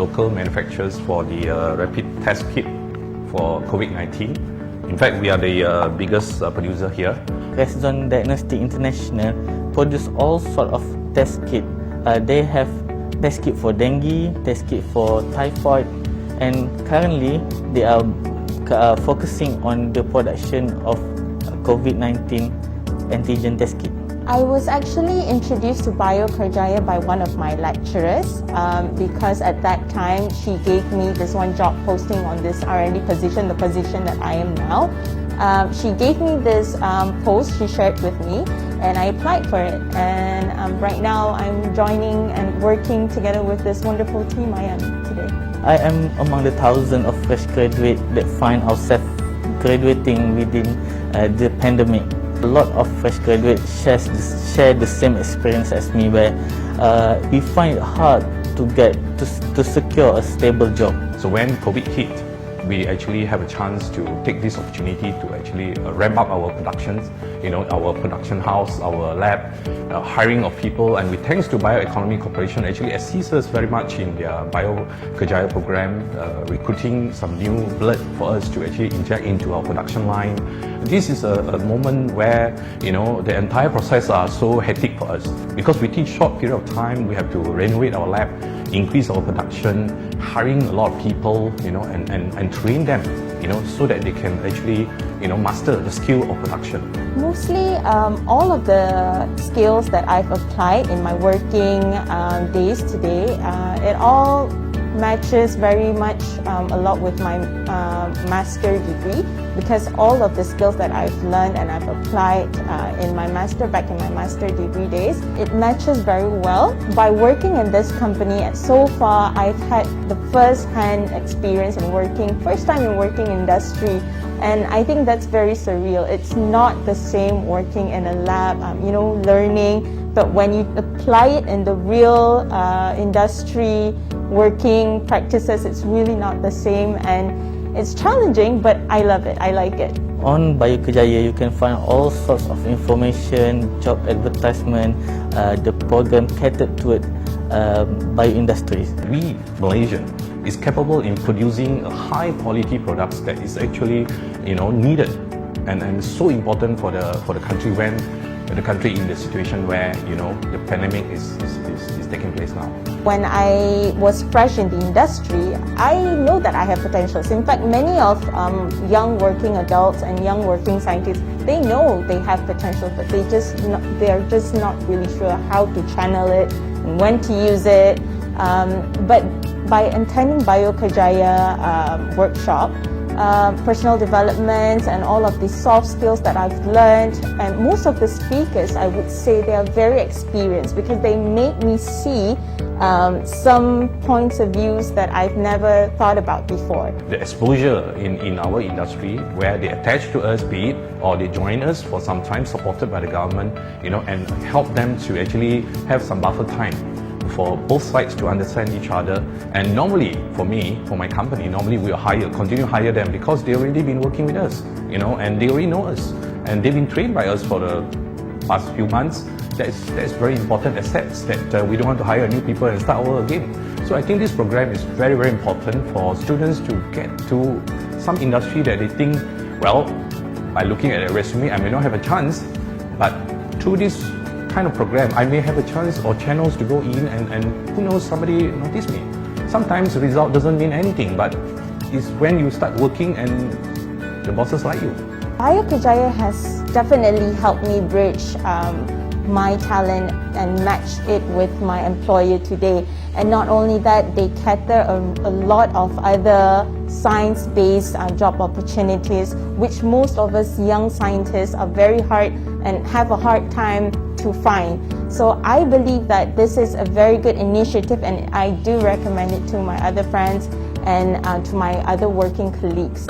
local manufacturers for the rapid test kit for COVID-19. In fact, we are the biggest producer here. Reszon Diagnostics International produce all sort of test kit. They have test kit for dengue, test kit for typhoid, and currently they are focusing on the production of COVID-19 antigen test kit. I was actually introduced to Biokerjaya by one of my lecturers because at that time she gave me this one job posting on this R&D position, the position that I am now. She gave me this post, she shared with me, and I applied for it. And right now I'm joining and working together with this wonderful team I am today. I am among the thousands of fresh graduates that find ourselves graduating within the pandemic. A lot of fresh graduates share the same experience as me, where we find it hard to secure a stable job. So when COVID hit, we actually have a chance to take this opportunity to actually ramp up our productions, our production house, our lab, hiring of people, and with thanks to Bioeconomy Corporation actually assists us very much in their Biokerjaya program, recruiting some new blood for us to actually inject into our production line. This is a moment where the entire process are so hectic for us because within short period of time we have to renovate our lab, increase our production, hiring a lot of people, and train them, so that they can actually, master the skill of production. Mostly, all of the skills that I've applied in my working days today, it all matches very much a lot with my master degree, because all of the skills that I've learned and I've applied back in my master degree days, it matches very well. By working in this company, so far I've had the first-hand experience in first time in working industry, and I think that's very surreal. It's not the same working in a lab, learning, but when you apply it in the real industry, working practices, it's really not the same, and it's challenging, but I love it. I like it. On Biokerjaya, you can find all sorts of information, job advertisement, the program catered to it bio industries. We, Malaysian, is capable in producing a high quality products that is actually needed and so important for the country when the country in the situation where the pandemic is taking place now. When I was fresh in the industry, I know that I have potentials. In fact, many of young working adults and young working scientists, they know they have potential, but they are just not really sure how to channel it and when to use it. But by attending Biokerjaya workshop, personal development and all of the soft skills that I've learned, and most of the speakers, I would say they are very experienced because they make me see some points of views that I've never thought about before. The exposure in our industry, where they attach to us, be it, or they join us for some time, supported by the government, and help them to actually have some buffer time for both sides to understand each other. And normally, for my company, normally we'll continue to hire them because they've already been working with us, and they already know us, and they've been trained by us for the past few months. That's very important assets that we don't want to hire new people and start over again. So I think this program is very, very important for students to get to some industry that they think, well, by looking at a resume, I may not have a chance, but through this kind of program, I may have a chance or channels to go in and who knows, somebody notice me. Sometimes the result doesn't mean anything, but it's when you start working and the bosses like you. Biokerjaya has definitely helped me bridge my talent and match it with my employer today. And not only that, they cater a lot of other science-based job opportunities, which most of us young scientists are very hard and have a hard time to find. So I believe that this is a very good initiative, and I do recommend it to my other friends and to my other working colleagues.